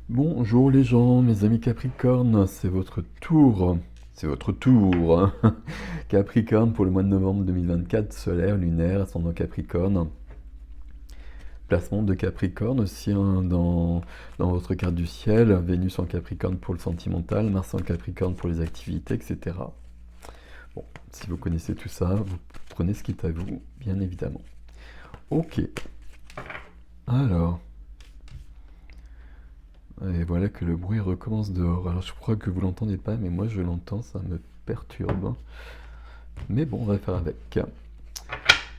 Bonjour les gens, mes amis Capricorne, c'est votre tour. C'est votre tour, hein. Capricorne pour le mois de novembre 2024, solaire, lunaire, ascendant Capricorne. Placement de Capricorne aussi hein, dans votre carte du ciel. Vénus en Capricorne pour le sentimental, Mars en Capricorne pour les activités, etc. Bon, si vous connaissez tout ça, vous prenez ce qui est à vous, bien évidemment. Ok, alors, et voilà que le bruit recommence dehors. Alors je crois que vous l'entendez pas, mais moi je l'entends, ça me perturbe. Mais bon, on va faire avec.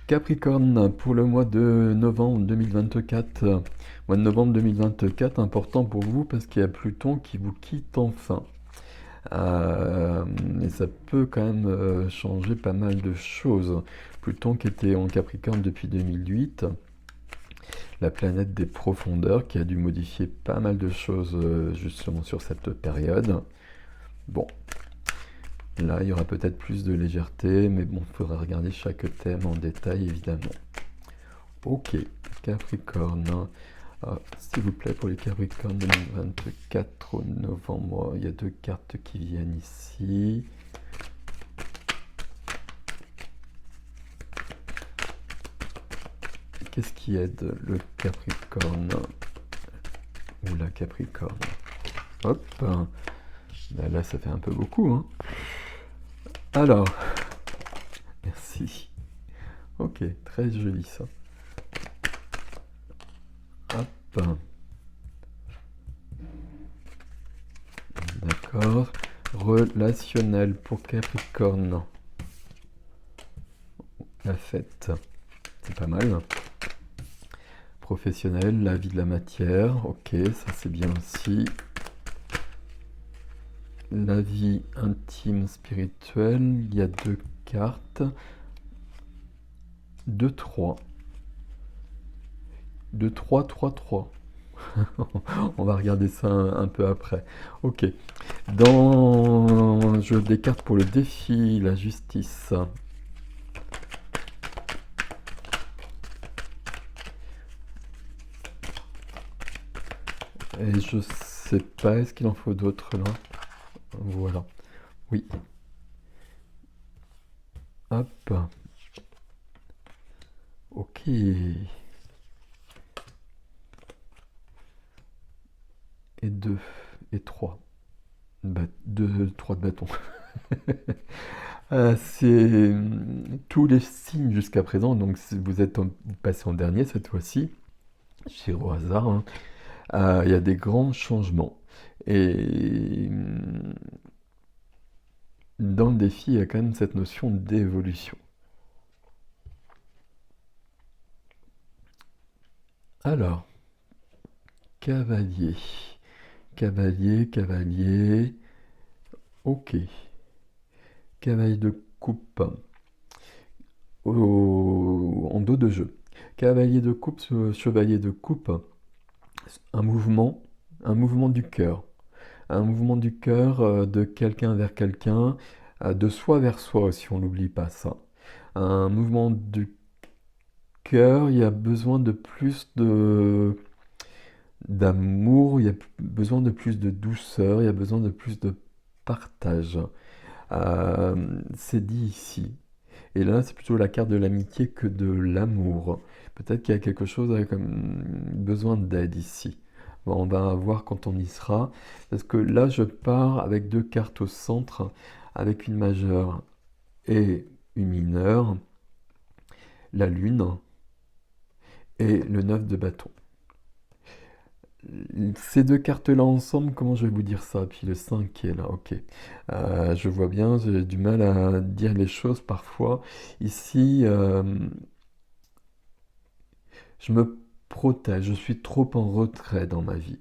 Capricorne, pour le mois de novembre 2024. Mois de novembre 2024, important pour vous parce qu'il y a Pluton qui vous quitte enfin. Et ça peut quand même changer pas mal de choses. Pluton qui était en Capricorne depuis 2008, la planète des profondeurs qui a dû modifier pas mal de choses justement sur cette période. Bon, là il y aura peut-être plus de légèreté, mais bon, il faudra regarder chaque thème en détail évidemment. Ok, Capricorne. S'il vous plaît, pour les Capricornes 2024 au novembre, il y a deux cartes qui viennent ici. Qu'est-ce qui aide le Capricorne ou la Capricorne? Hop, là ça fait un peu beaucoup, hein. Alors, merci. Ok, très joli ça. Hop, d'accord. Relationnel pour Capricorne. La fête, c'est pas mal. Professionnel, la vie de la matière, ok, ça c'est bien aussi. La vie intime spirituelle, il y a deux cartes. 2, 3. 2, 3, 3, 3. On va regarder ça un peu après. Ok. Je des cartes pour le défi, la justice. Et je sais pas, est-ce qu'il en faut d'autres là? Voilà. Oui. Hop. Ok. Et 2. Et 3. 2, 3 de bâton. C'est tous les signes jusqu'à présent. Donc si vous êtes passé en dernier cette fois-ci, chez au hasard, hein. Il y a des grands changements. Et dans le défi, il y a quand même cette notion d'évolution. Alors, cavalier. Cavalier, cavalier. Ok. Cavalier de coupe. En dos de jeu. Cavalier de coupe, chevalier de coupe. Un mouvement, un mouvement du cœur. Un mouvement du cœur de quelqu'un vers quelqu'un, de soi vers soi si on n'oublie pas ça. Un mouvement du cœur, il y a besoin de plus de d'amour, il y a besoin de plus de douceur, il y a besoin de plus de partage. C'est dit ici. Et là, c'est plutôt la carte de l'amitié que de l'amour. Peut-être qu'il y a quelque chose avec besoin d'aide ici. Bon, on va voir quand on y sera. Parce que là, je pars avec deux cartes au centre, avec une majeure et une mineure, la lune et le 9 de bâton. Ces deux cartes-là ensemble, comment je vais vous dire ça? Puis le 5 qui est là, ok. Je vois bien, j'ai du mal à dire les choses parfois. Ici, je me protège, je suis trop en retrait dans ma vie.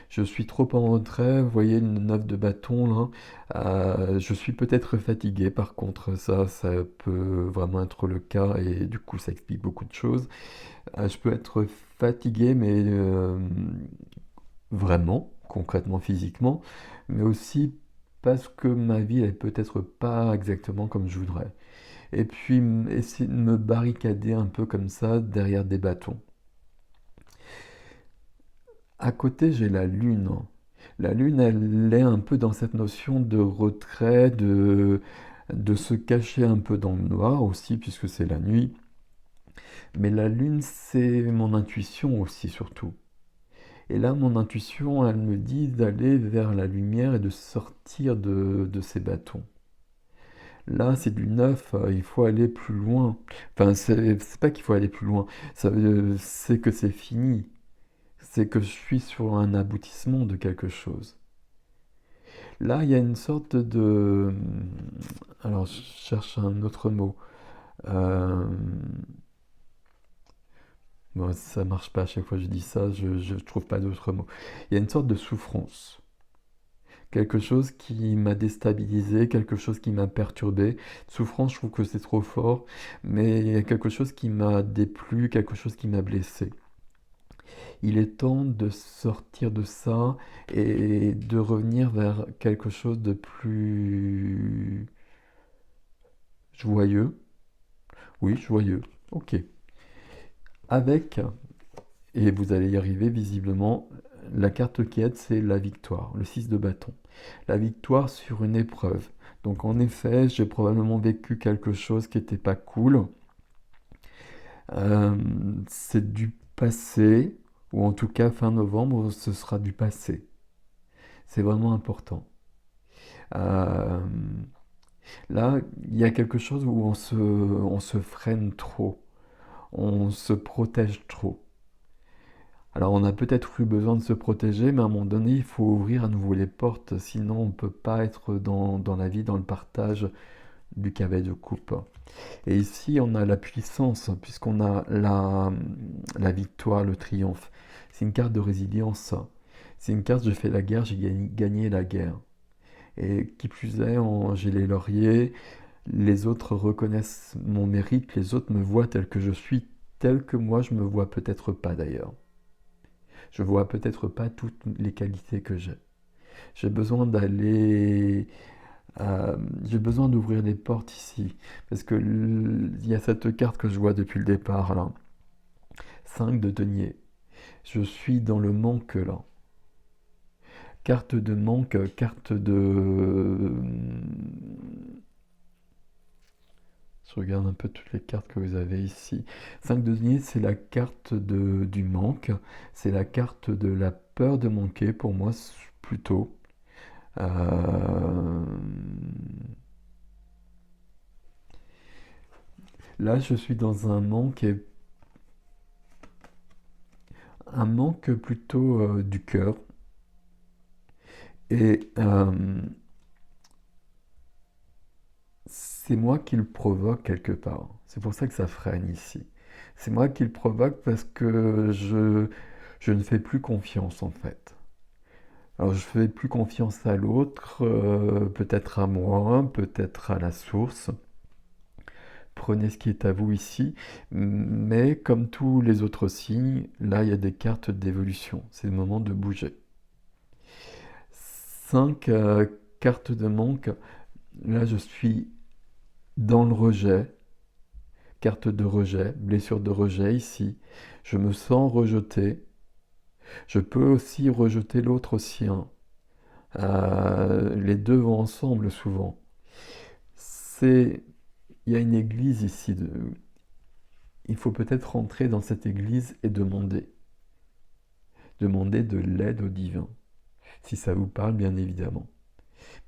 Je suis trop en retrait, vous voyez le 9 de bâton là. Je suis peut-être fatigué par contre, ça peut vraiment être le cas et du coup ça explique beaucoup de choses. Je peux être fatigué, mais vraiment, concrètement, physiquement, mais aussi parce que ma vie est peut-être pas exactement comme je voudrais. Et puis essayer de me barricader un peu comme ça derrière des bâtons. À côté, j'ai la lune. La lune, elle est un peu dans cette notion de retrait, de se cacher un peu dans le noir aussi, puisque c'est la nuit. Mais la lune, c'est mon intuition aussi, surtout. Et là, mon intuition, elle me dit d'aller vers la lumière et de sortir de ces bâtons. Là, c'est du neuf, il faut aller plus loin. Enfin, c'est pas qu'il faut aller plus loin, c'est que c'est fini. C'est que je suis sur un aboutissement de quelque chose. Là, il y a une sorte de... Alors, je cherche un autre mot. Euh, Bon, ça marche pas à chaque fois que je dis ça, je trouve pas d'autre mot. Il y a une sorte de souffrance. Quelque chose qui m'a déstabilisé, quelque chose qui m'a perturbé. Souffrance, je trouve que c'est trop fort, mais il y a quelque chose qui m'a déplu, quelque chose qui m'a blessé. Il est temps de sortir de ça et de revenir vers quelque chose de plus joyeux. Oui, joyeux. Ok. Avec, et vous allez y arriver visiblement, la carte qui aide, c'est la victoire, le 6 de bâton. La victoire sur une épreuve. Donc en effet, j'ai probablement vécu quelque chose qui n'était pas cool. Euh, c'est du passé, ou en tout cas fin novembre, ce sera du passé. C'est vraiment important. Euh, Là, il y a quelque chose où on se freine trop, on se protège trop. Alors on a peut-être eu besoin de se protéger, mais à un moment donné, il faut ouvrir à nouveau les portes, sinon on ne peut pas être dans la vie, dans le partage du cavet de coupe. Et ici, on a la puissance, puisqu'on a la victoire, le triomphe. C'est une carte de résilience. C'est une carte, je fais la guerre, j'ai gagné la guerre. Et qui plus est, j'ai les lauriers, les autres reconnaissent mon mérite, les autres me voient tel que je suis, tel que moi je me vois peut-être pas d'ailleurs. Je vois peut-être pas toutes les qualités que j'ai. J'ai besoin d'aller, j'ai besoin d'ouvrir les portes ici, parce que il y a cette carte que je vois depuis le départ là, 5 de denier. Je suis dans le manque là. Carte de manque, carte de... Je regarde un peu toutes les cartes que vous avez ici. 5 de denier, c'est la carte du manque. C'est la carte de la peur de manquer, pour moi, plutôt. Euh, Là, je suis dans un manque plutôt du cœur. Et c'est moi qui le provoque quelque part. C'est pour ça que ça freine ici. C'est moi qui le provoque parce que je ne fais plus confiance en fait. Alors je fais plus confiance à l'autre, peut-être à moi, peut-être à la source. Prenez ce qui est à vous ici. Mais comme tous les autres signes, là il y a des cartes d'évolution. C'est le moment de bouger. 5 cartes de manque. Là je suis dans le rejet. Carte de rejet, blessure de rejet ici. Je me sens rejeté. Je peux aussi rejeter l'autre sien. Les deux vont ensemble souvent. C'est, il y a une église ici. Il faut peut-être rentrer dans cette église et demander. Demander de l'aide au divin. Si ça vous parle, bien évidemment.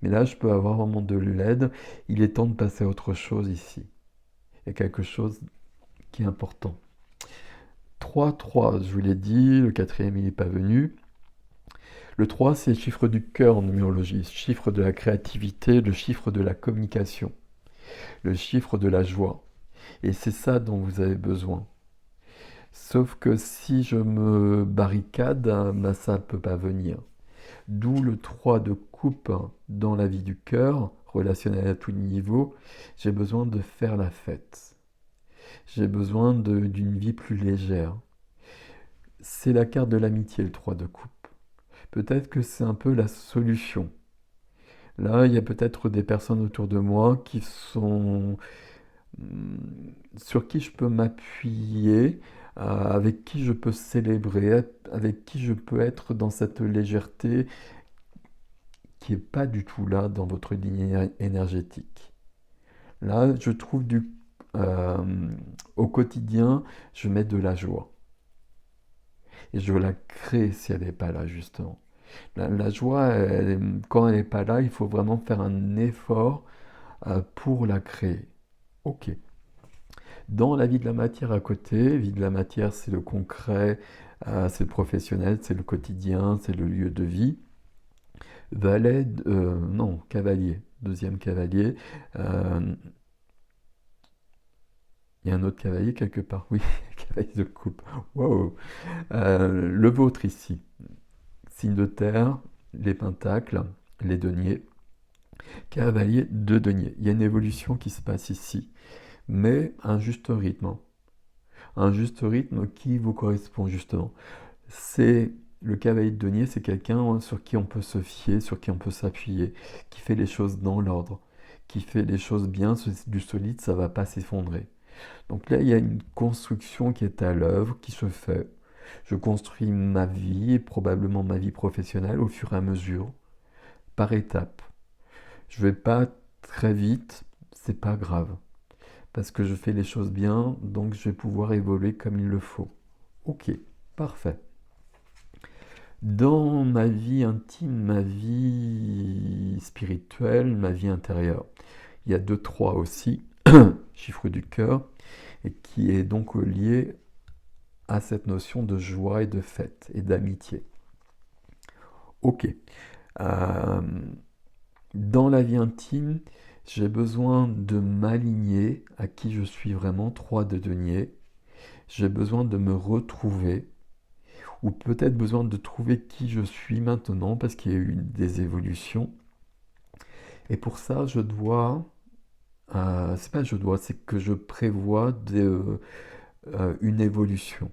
Mais là, je peux avoir vraiment de l'aide. Il est temps de passer à autre chose ici. Il y a quelque chose qui est important. 3-3, je vous l'ai dit, le quatrième il n'est pas venu. Le 3, c'est le chiffre du cœur en numérologie, le chiffre de la créativité, le chiffre de la communication, le chiffre de la joie. Et c'est ça dont vous avez besoin. Sauf que si je me barricade, ben ça ne peut pas venir. D'où le 3 de coupe dans la vie du cœur, relationnel à tous les niveaux. J'ai besoin de faire la fête. J'ai besoin d'une vie plus légère. C'est la carte de l'amitié, le 3 de coupe. Peut-être que c'est un peu la solution. Là, il y a peut-être des personnes autour de moi sur qui je peux m'appuyer, avec qui je peux célébrer, avec qui je peux être dans cette légèreté qui n'est pas du tout là dans votre ligne énergétique. Là, je trouve euh, au quotidien, je mets de la joie. Et je la crée si elle n'est pas là, justement. La joie, quand elle n'est pas là, il faut vraiment faire un effort pour la créer. Ok. Dans la vie de la matière à côté, vie de la matière, c'est le concret, c'est le professionnel, c'est le quotidien, c'est le lieu de vie. Valet, non, cavalier, deuxième cavalier. Euh, il y a un autre cavalier quelque part, oui, cavalier de coupe. Wow. Le vôtre ici, signe de terre, les pentacles, les deniers, cavalier de deniers. Il y a une évolution qui se passe ici, mais un juste rythme. Un juste rythme qui vous correspond justement. C'est le cavalier de denier, c'est quelqu'un sur qui on peut se fier, sur qui on peut s'appuyer, qui fait les choses dans l'ordre, qui fait les choses bien, c'est du solide, ça ne va pas s'effondrer. Donc là, il y a une construction qui est à l'œuvre, qui se fait. Je construis ma vie, et probablement ma vie professionnelle, au fur et à mesure, par étapes. Je ne vais pas très vite, c'est pas grave, parce que je fais les choses bien, donc je vais pouvoir évoluer comme il le faut. Ok, parfait. Dans ma vie intime, ma vie spirituelle, ma vie intérieure, il y a 2-3 aussi, chiffre du cœur, et qui est donc lié à cette notion de joie et de fête et d'amitié. Ok. Euh, dans la vie intime, j'ai besoin de m'aligner à qui je suis vraiment, 3 de denier. J'ai besoin de me retrouver, ou peut-être besoin de trouver qui je suis maintenant, parce qu'il y a eu des évolutions. Et pour ça, c'est que je prévois une évolution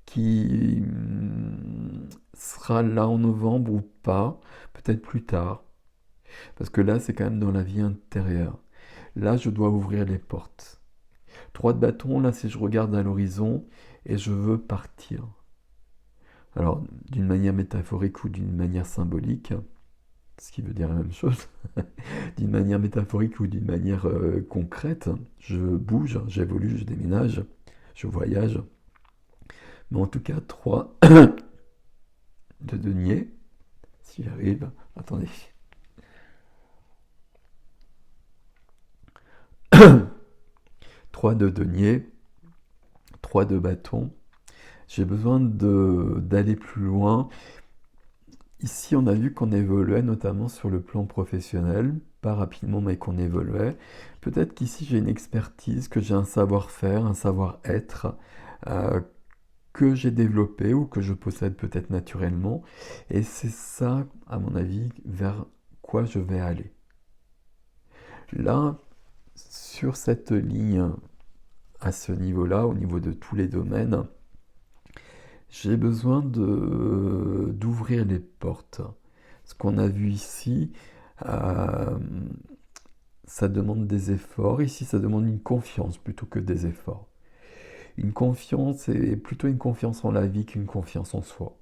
qui sera là en novembre ou pas, peut-être plus tard, parce que là, c'est quand même dans la vie intérieure. Là, je dois ouvrir les portes. 3 de bâton, là, c'est je regarde à l'horizon et je veux partir. Alors, d'une manière métaphorique ou d'une manière symbolique, ce qui veut dire la même chose, d'une manière métaphorique ou d'une manière concrète, je bouge, j'évolue, je déménage, je voyage. Mais en tout cas, 3 de denier, si j'arrive, attendez. 3 de denier, 3 de bâton. J'ai besoin d'aller plus loin. Ici, on a vu qu'on évoluait notamment sur le plan professionnel, pas rapidement, mais qu'on évoluait. Peut-être qu'ici, j'ai une expertise, que j'ai un savoir-faire, un savoir-être euh, que j'ai développé ou que je possède peut-être naturellement. Et c'est ça, à mon avis, vers quoi je vais aller. Là, sur cette ligne, à ce niveau-là, au niveau de tous les domaines, j'ai besoin d'ouvrir les portes. Ce qu'on a vu ici, euh, ça demande des efforts. Ici, ça demande une confiance plutôt que des efforts. Une confiance est plutôt une confiance en la vie qu'une confiance en soi.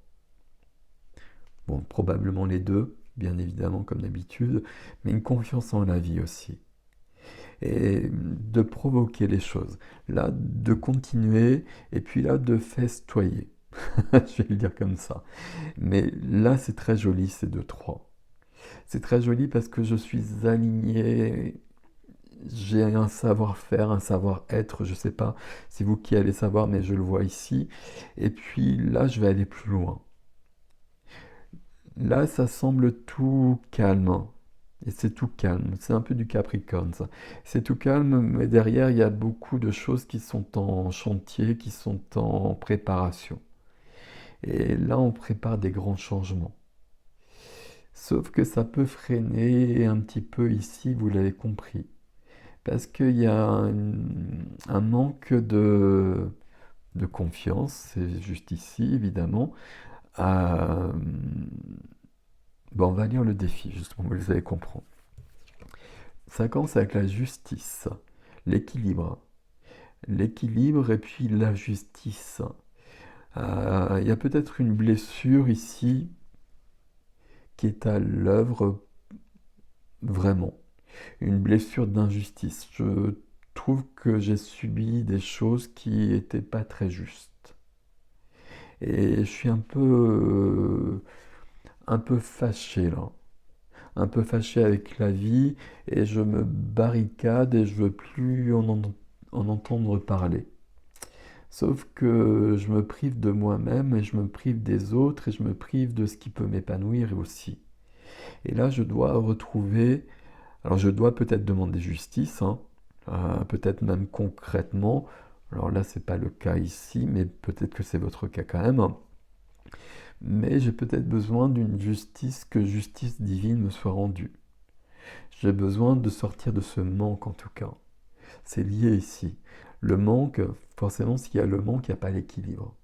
Bon, probablement les deux, bien évidemment, comme d'habitude, mais une confiance en la vie aussi. Et de provoquer les choses. Là, de continuer, et puis là, de festoyer. Je vais le dire comme ça. Mais là, c'est très joli, ces 2-3. C'est très joli parce que je suis aligné, j'ai un savoir-faire, un savoir-être, je ne sais pas, c'est vous qui allez savoir, mais je le vois ici. Et puis là, je vais aller plus loin. Là, ça semble tout calme. Et c'est tout calme. C'est un peu du Capricorne, ça. C'est tout calme, mais derrière, il y a beaucoup de choses qui sont en chantier, qui sont en préparation. Et là, on prépare des grands changements. Sauf que ça peut freiner un petit peu ici, vous l'avez compris. Parce qu'il y a un manque de confiance, c'est juste ici, évidemment. Euh, bon, on va lire le défi, justement, vous allez comprendre. Ça commence avec la justice, l'équilibre. l'équilibre et puis la justice. Il y a peut-être une blessure ici qui est à l'œuvre vraiment. Une blessure d'injustice. Je trouve que j'ai subi des choses qui n'étaient pas très justes. Et je suis un peu fâché là. Un peu fâché avec la vie et je me barricade et je veux plus en entendre parler. Sauf que je me prive de moi-même et je me prive des autres et je me prive de ce qui peut m'épanouir aussi. Et là, je dois retrouver, alors je dois peut-être demander justice, hein, peut-être même concrètement. Alors là, c'est pas le cas ici, mais peut-être que c'est votre cas quand même. Mais j'ai peut-être besoin d'une justice, que justice divine me soit rendue. J'ai besoin de sortir de ce manque en tout cas. C'est lié ici. Le manque, forcément, s'il y a le manque, il n'y a pas l'équilibre.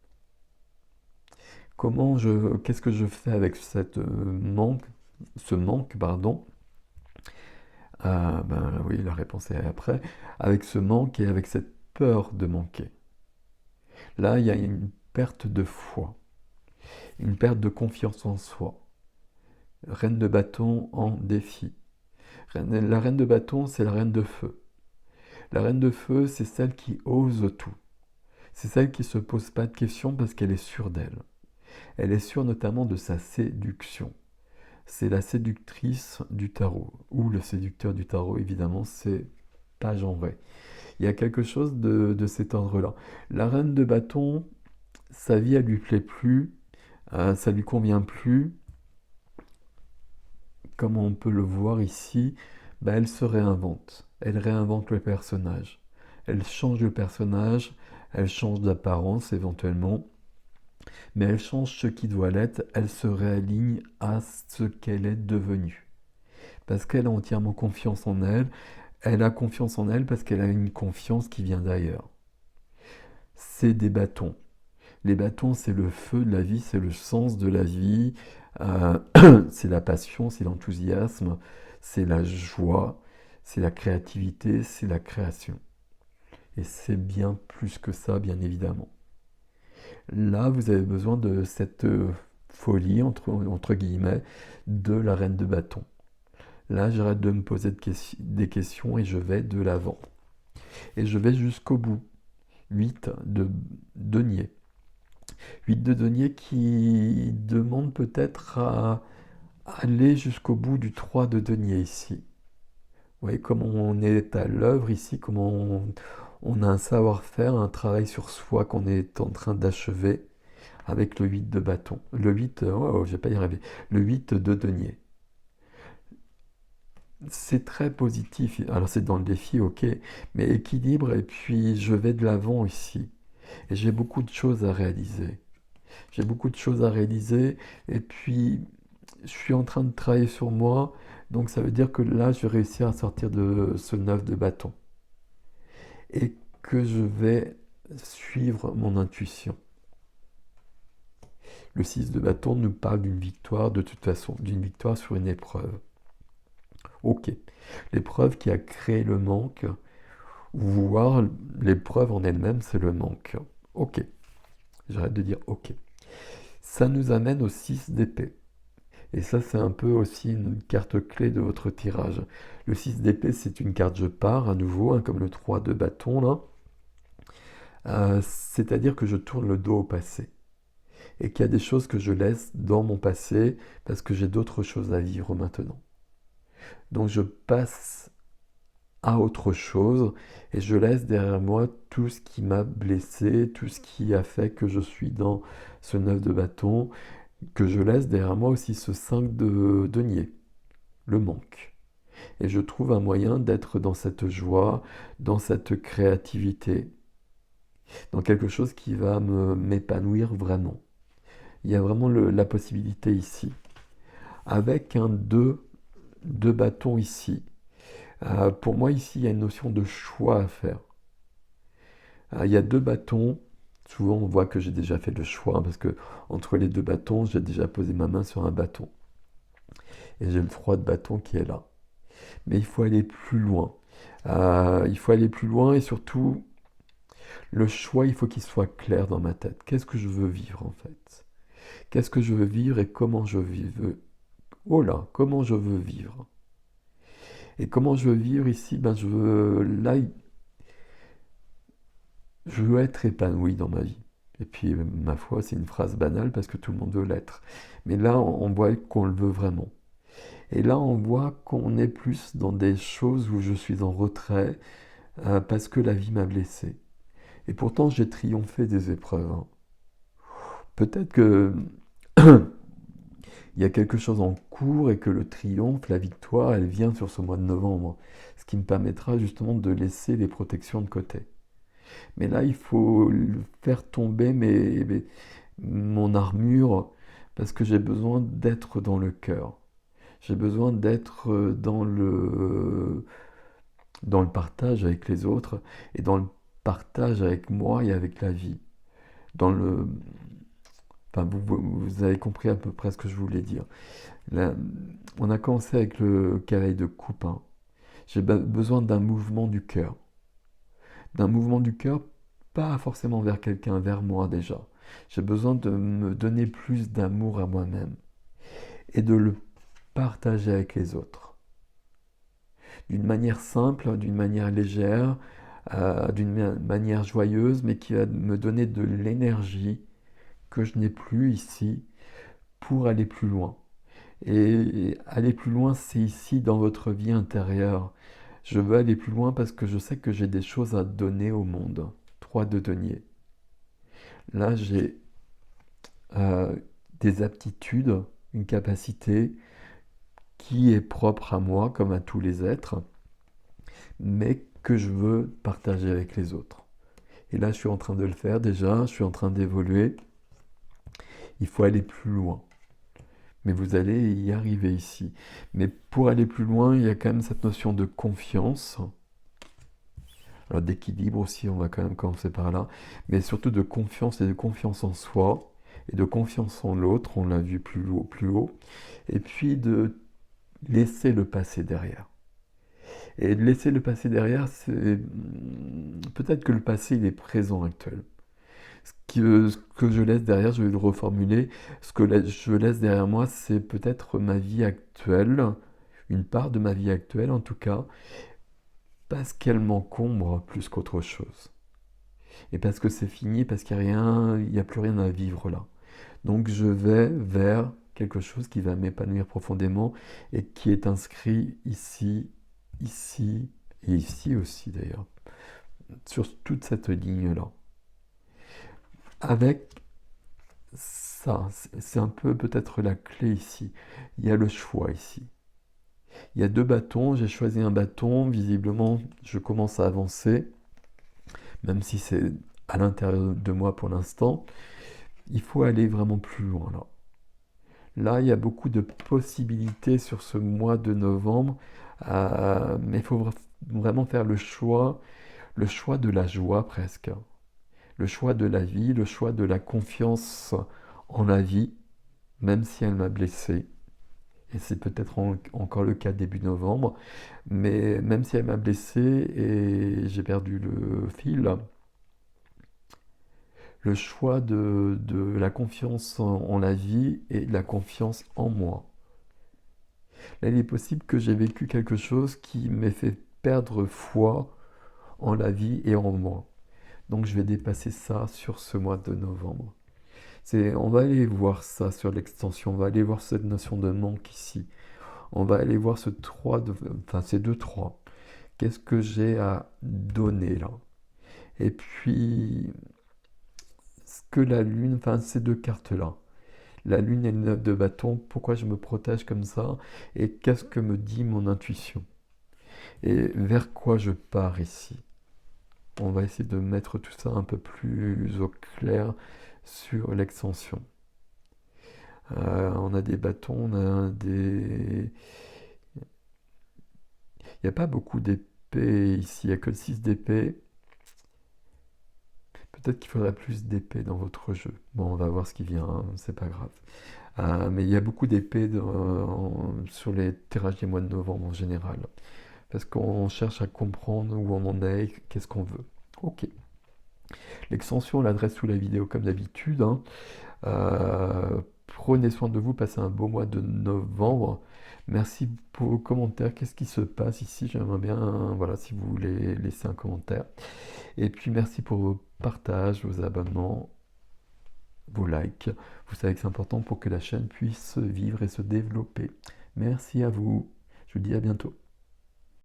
Qu'est-ce que je fais avec ce manque, pardon? Ben oui, la réponse est après. Avec ce manque et avec cette peur de manquer. Là, il y a une perte de foi, une perte de confiance en soi. Reine de bâton en défi. La reine de bâton, c'est la reine de feu. La reine de feu, c'est celle qui ose tout. C'est celle qui ne se pose pas de questions parce qu'elle est sûre d'elle. Elle est sûre notamment de sa séduction. C'est la séductrice du tarot, ou le séducteur du tarot, évidemment, c'est pas genré. Il y a quelque chose de cet ordre-là. La reine de bâton, sa vie, elle lui plaît plus, ça lui convient plus. Comme on peut le voir ici, bah, elle se réinvente. Elle réinvente le personnage. Elle change le personnage, elle change d'apparence éventuellement, mais elle change ce qui doit l'être, elle se réaligne à ce qu'elle est devenue. Parce qu'elle a entièrement confiance en elle, elle a confiance en elle parce qu'elle a une confiance qui vient d'ailleurs. C'est des bâtons. Les bâtons, c'est le feu de la vie, c'est le sens de la vie, euh, c'est la passion, c'est l'enthousiasme, c'est la joie, c'est la créativité, c'est la création. Et c'est bien plus que ça, bien évidemment. Là, vous avez besoin de cette folie, entre guillemets, de la reine de bâton. Là, j'arrête de me poser des questions et je vais de l'avant. Et je vais jusqu'au bout. 8 de denier. 8 de denier qui demande peut-être à aller jusqu'au bout du 3 de denier ici. Vous voyez comment on est à l'œuvre ici, comment on a un savoir-faire, un travail sur soi qu'on est en train d'achever avec le 8 de bâton. Le 8, je vais pas y arriver. Le 8 de denier. C'est très positif. Alors c'est dans le défi, ok, mais équilibre et puis je vais de l'avant ici. Et j'ai beaucoup de choses à réaliser. J'ai beaucoup de choses à réaliser et puis je suis en train de travailler sur moi. Donc ça veut dire que là, je vais réussir à sortir de ce 9 de bâton. Et que je vais suivre mon intuition. Le 6 de bâton nous parle d'une victoire, de toute façon, d'une victoire sur une épreuve. Ok. L'épreuve qui a créé le manque, voire l'épreuve en elle-même, c'est le manque. Ok. J'arrête de dire ok. Ça nous amène au 6 d'épée. Et ça, c'est un peu aussi une carte clé de votre tirage. Le 6 d'épée, c'est une carte je pars à nouveau, hein, comme le 3 de bâton là. C'est-à-dire que je tourne le dos au passé. Et qu'il y a des choses que je laisse dans mon passé parce que j'ai d'autres choses à vivre maintenant. Donc je passe à autre chose et je laisse derrière moi tout ce qui m'a blessé, tout ce qui a fait que je suis dans ce 9 de bâton, que je laisse derrière moi aussi ce 5 de denier, le manque. Et je trouve un moyen d'être dans cette joie, dans cette créativité, dans quelque chose qui va m'épanouir vraiment. Il y a vraiment la possibilité ici. Avec un 2 de bâton ici. Pour moi, ici, il y a une notion de choix à faire. Il y a 2 bâtons. Souvent, on voit que j'ai déjà fait le choix, hein, parce que entre les 2 bâtons, j'ai déjà posé ma main sur un bâton. Et j'ai le 3 de bâton qui est là. Mais il faut aller plus loin. Il faut aller plus loin et surtout, Le choix, il faut qu'il soit clair dans ma tête. Qu'est-ce que je veux vivre en fait? Qu'est-ce que je veux vivre et comment je veux... Oh là, comment je veux vivre? Et comment je veux vivre ici? Ben, je veux... Là, je veux être épanoui dans ma vie. Et puis, ma foi, c'est une phrase banale parce que tout le monde veut l'être. Mais là, on voit qu'on le veut vraiment. Et là, on voit qu'on est plus dans des choses où je suis en retrait parce que la vie m'a blessé. Et pourtant, j'ai triomphé des épreuves, hein. Peut-être que il y a quelque chose en cours et que le triomphe, la victoire, elle vient sur ce mois de novembre. Ce qui me permettra justement de laisser les protections de côté. Mais là, il faut faire tomber mon armure parce que j'ai besoin d'être dans le cœur. J'ai besoin d'être dans le partage avec les autres et dans le partage avec moi et avec la vie. Dans le, enfin, vous avez compris à peu près ce que je voulais dire. Là, on a commencé avec le cavalier de coupe, hein. J'ai besoin d'un mouvement du cœur. D'un mouvement du cœur, pas forcément vers quelqu'un, vers moi déjà. J'ai besoin de me donner plus d'amour à moi-même et de le partager avec les autres. D'une manière simple, d'une manière légère, d'une manière joyeuse, mais qui va me donner de l'énergie que je n'ai plus ici pour aller plus loin. Et aller plus loin, c'est ici dans votre vie intérieure. Je veux aller plus loin parce que je sais que j'ai des choses à donner au monde. 3 de denier. Là, j'ai euh, des aptitudes, une capacité qui est propre à moi comme à tous les êtres, mais que je veux partager avec les autres. Et là, je suis en train de le faire déjà, je suis en train d'évoluer. Il faut aller plus loin. Mais vous allez y arriver ici. Mais pour aller plus loin, il y a quand même cette notion de confiance. Alors d'équilibre aussi, on va quand même commencer par là. Mais surtout de confiance et de confiance en soi. Et de confiance en l'autre, on l'a vu plus haut, plus haut. Et puis de laisser le passé derrière. Et de laisser le passé derrière, c'est peut-être que le passé, il est présent actuel. Ce que je laisse derrière, je vais le reformuler. Ce que je laisse derrière moi, c'est peut-être ma vie actuelle, une part de ma vie actuelle en tout cas, parce qu'elle m'encombre plus qu'autre chose. Et parce que c'est fini, parce qu'il n'y a rien, il n'y a plus rien à vivre là. Donc je vais vers quelque chose qui va m'épanouir profondément et qui est inscrit ici, ici et ici aussi d'ailleurs, sur toute cette ligne-là. Avec ça, c'est un peu peut-être la clé ici. Il y a le choix ici. Il y a 2 bâtons, j'ai choisi un bâton, visiblement je commence à avancer, même si c'est à l'intérieur de moi pour l'instant. Il faut aller vraiment plus loin là. Là, il y a beaucoup de possibilités sur ce mois de novembre, mais il faut vraiment faire le choix de la joie presque, le choix de la vie, le choix de la confiance en la vie, même si elle m'a blessé. Et c'est peut-être encore le cas début novembre, mais même si elle m'a blessé et j'ai perdu le fil, le choix de la confiance en la vie et de la confiance en moi. Là, il est possible que j'ai vécu quelque chose qui m'ait fait perdre foi en la vie et en moi. Donc je vais dépasser ça sur ce mois de novembre. On va aller voir ça sur l'extension, on va aller voir cette notion de manque ici. On va aller voir ces 2-3. Qu'est-ce que j'ai à donner là? Et puis, ce que la lune, enfin ces 2 cartes-là. La lune et le 9 de bâton, pourquoi je me protège comme ça? Et qu'est-ce que me dit mon intuition? Et vers quoi je pars ici? On va essayer de mettre tout ça un peu plus au clair sur l'extension. On a des bâtons, on a des... Il n'y a pas beaucoup d'épées ici, il n'y a que 6 d'épées. Peut-être qu'il faudrait plus d'épées dans votre jeu. Bon, on va voir ce qui vient, hein, c'est pas grave. Mais il y a beaucoup d'épées sur les tirages des mois de novembre en général. Parce qu'on cherche à comprendre où on en est, qu'est-ce qu'on veut. Ok. L'extension, l'adresse sous la vidéo comme d'habitude, hein. Prenez soin de vous, passez un beau mois de novembre. Merci pour vos commentaires. Qu'est-ce qui se passe ici? J'aimerais bien, voilà, si vous voulez laisser un commentaire. Et puis merci pour vos partages, vos abonnements, vos likes. Vous savez que c'est important pour que la chaîne puisse vivre et se développer. Merci à vous. Je vous dis à bientôt.